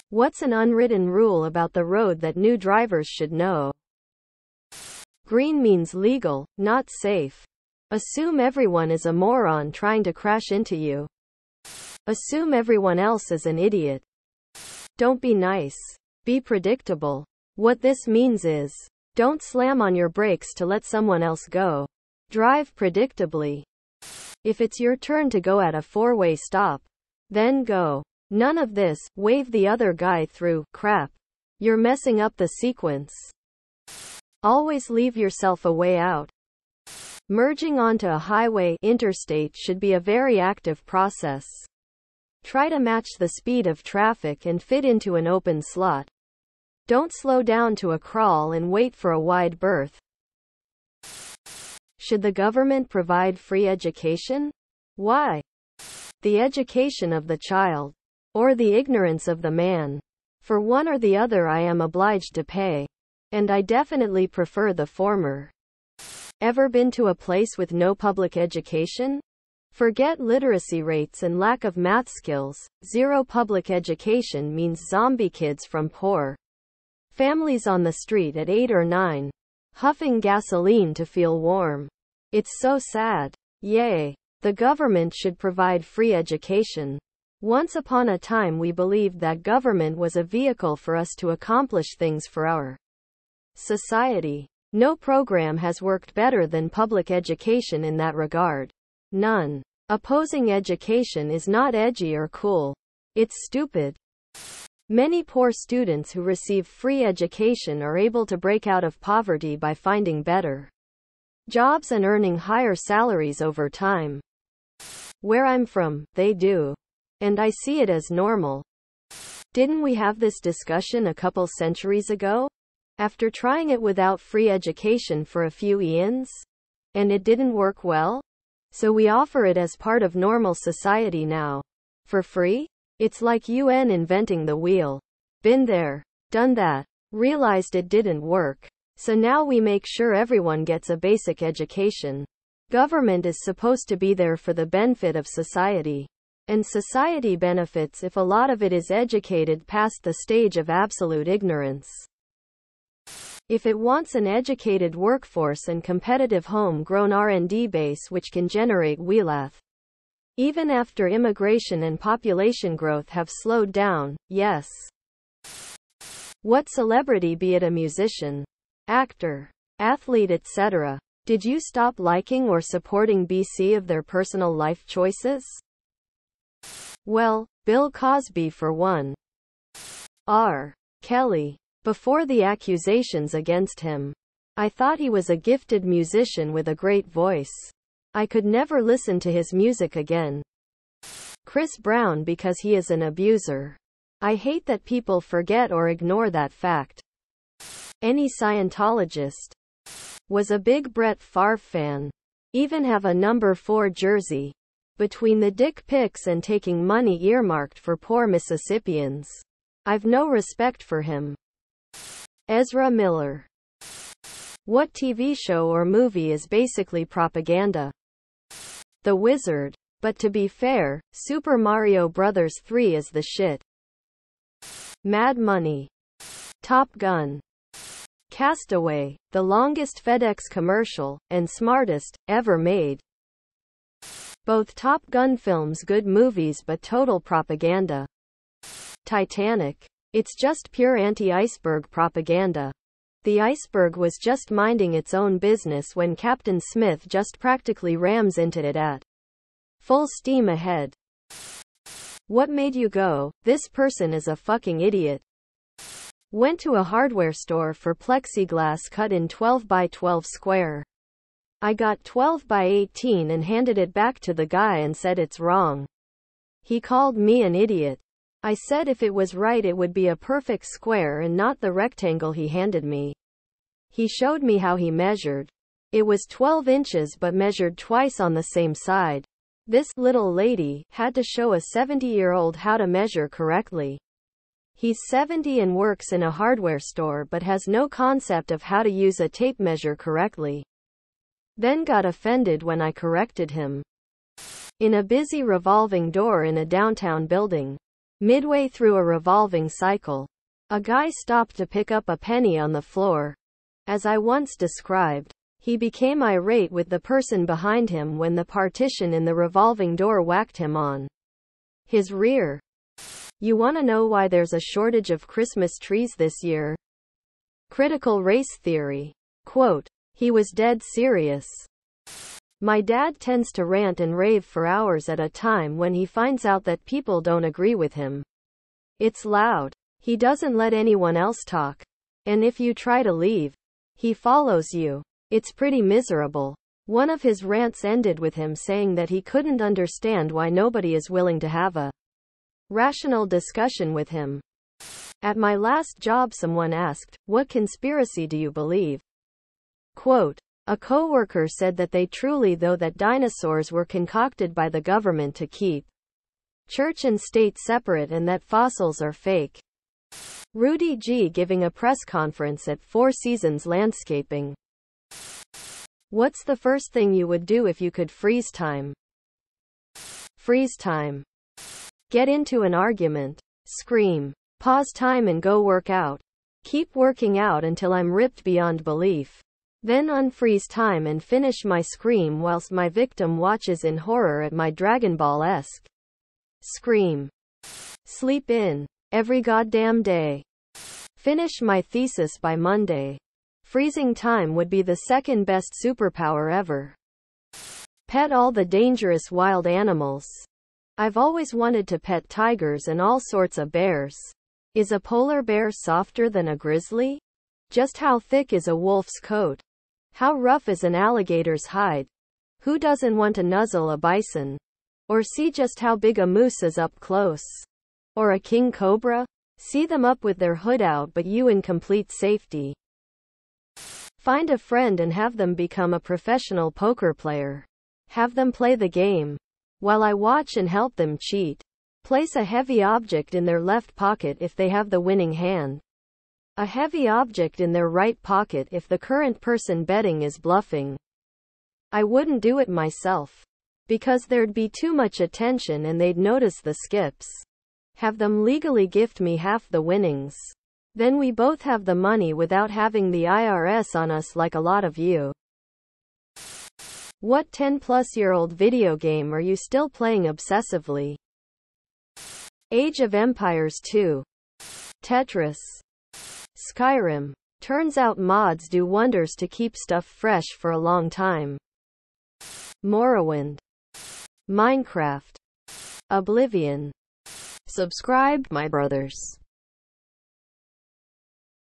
What's an unwritten rule about the road that new drivers should know? Green means legal, not safe. Assume everyone is a moron trying to crash into you. Assume everyone else is an idiot. Don't be nice. Be predictable. What this means is, don't slam on your brakes to let someone else go. Drive predictably. If it's your turn to go at a four-way stop, then go. None of this, wave the other guy through, crap. You're messing up the sequence. Always leave yourself a way out. Merging onto a highway, interstate should be a very active process. Try to match the speed of traffic and fit into an open slot. Don't slow down to a crawl and wait for a wide berth. Should the government provide free education? Why? The education of the child, or the ignorance of the man. For one or the other I am obliged to pay. And I definitely prefer the former. Ever been to a place with no public education? Forget literacy rates and lack of math skills. Zero public education means zombie kids from poor families on the street at 8 or 9, huffing gasoline to feel warm. It's so sad. Yay. The government should provide free education. Once upon a time we believed that government was a vehicle for us to accomplish things for our society. No program has worked better than public education in that regard. None. Opposing education is not edgy or cool. It's stupid. Many poor students who receive free education are able to break out of poverty by finding better jobs and earning higher salaries over time. Where I'm from, they do. And I see it as normal. Didn't we have this discussion a couple centuries ago? After trying it without free education for a few eons? And it didn't work well? So we offer it as part of normal society now. For free? It's like UN inventing the wheel. Been there, done that, realized it didn't work. So now we make sure everyone gets a basic education. Government is supposed to be there for the benefit of society. And society benefits if a lot of it is educated past the stage of absolute ignorance. If it wants an educated workforce and competitive homegrown R&D base which can generate wealth, even after immigration and population growth have slowed down, yes. What celebrity, be it a musician, actor, athlete, etc., did you stop liking or supporting BC of their personal life choices? Well, Bill Cosby for one. R. Kelly. Before the accusations against him, I thought he was a gifted musician with a great voice. I could never listen to his music again. Chris Brown because he is an abuser. I hate that people forget or ignore that fact. Any Scientologist. Was a big Brett Favre fan. Even have a number 4 jersey. Between the dick pics and taking money earmarked for poor Mississippians, I've no respect for him. Ezra Miller. What TV show or movie is basically propaganda? The Wizard. But to be fair, Super Mario Bros. 3 is the shit. Mad Money. Top Gun. Castaway, the longest FedEx commercial, and smartest, ever made. Both Top Gun films good movies but total propaganda. Titanic. It's just pure anti-iceberg propaganda. The iceberg was just minding its own business when Captain Smith just practically rams into it at full steam ahead. What made you go, this person is a fucking idiot? Went to a hardware store for plexiglass cut in 12 by 12 square. I got 12 by 18 and handed it back to the guy and said it's wrong. He called me an idiot. I said if it was right it would be a perfect square and not the rectangle he handed me. He showed me how he measured. It was 12 inches but measured twice on the same side. This little lady had to show a 70-year-old how to measure correctly. He's 70 and works in a hardware store but has no concept of how to use a tape measure correctly. Then got offended when I corrected him. In a busy revolving door in a downtown building. Midway through a revolving cycle, a guy stopped to pick up a penny on the floor. As I once described, he became irate with the person behind him when the partition in the revolving door whacked him on his rear. You wanna know why there's a shortage of Christmas trees this year? Critical race theory. Quote, he was dead serious. My dad tends to rant and rave for hours at a time when he finds out that people don't agree with him. It's loud. He doesn't let anyone else talk. And if you try to leave, he follows you. It's pretty miserable. One of his rants ended with him saying that he couldn't understand why nobody is willing to have a rational discussion with him. At my last job, someone asked, "What conspiracy do you believe?" Quote, a coworker said that they truly though that dinosaurs were concocted by the government to keep church and state separate and that fossils are fake. Rudy G. giving a press conference at Four Seasons Landscaping. What's the first thing you would do if you could freeze time? Freeze time. Get into an argument. Scream. Pause time and go work out. Keep working out until I'm ripped beyond belief. Then unfreeze time and finish my scream whilst my victim watches in horror at my Dragon Ball-esque scream. Sleep in. Every goddamn day. Finish my thesis by Monday. Freezing time would be the second best superpower ever. Pet all the dangerous wild animals. I've always wanted to pet tigers and all sorts of bears. Is a polar bear softer than a grizzly? Just how thick is a wolf's coat? How rough is an alligator's hide? Who doesn't want to nuzzle a bison? Or see just how big a moose is up close? Or a king cobra? See them up with their hood out but you in complete safety. Find a friend and have them become a professional poker player. Have them play the game while I watch and help them cheat. Place a heavy object in their left pocket if they have the winning hand. A heavy object in their right pocket if the current person betting is bluffing. I wouldn't do it myself, because there'd be too much attention and they'd notice the skips. Have them legally gift me half the winnings. Then we both have the money without having the IRS on us like a lot of you. What 10-plus-year-old video game are you still playing obsessively? Age of Empires 2. Tetris. Skyrim. Turns out mods do wonders to keep stuff fresh for a long time. Morrowind. Minecraft. Oblivion. Subscribe, my brothers.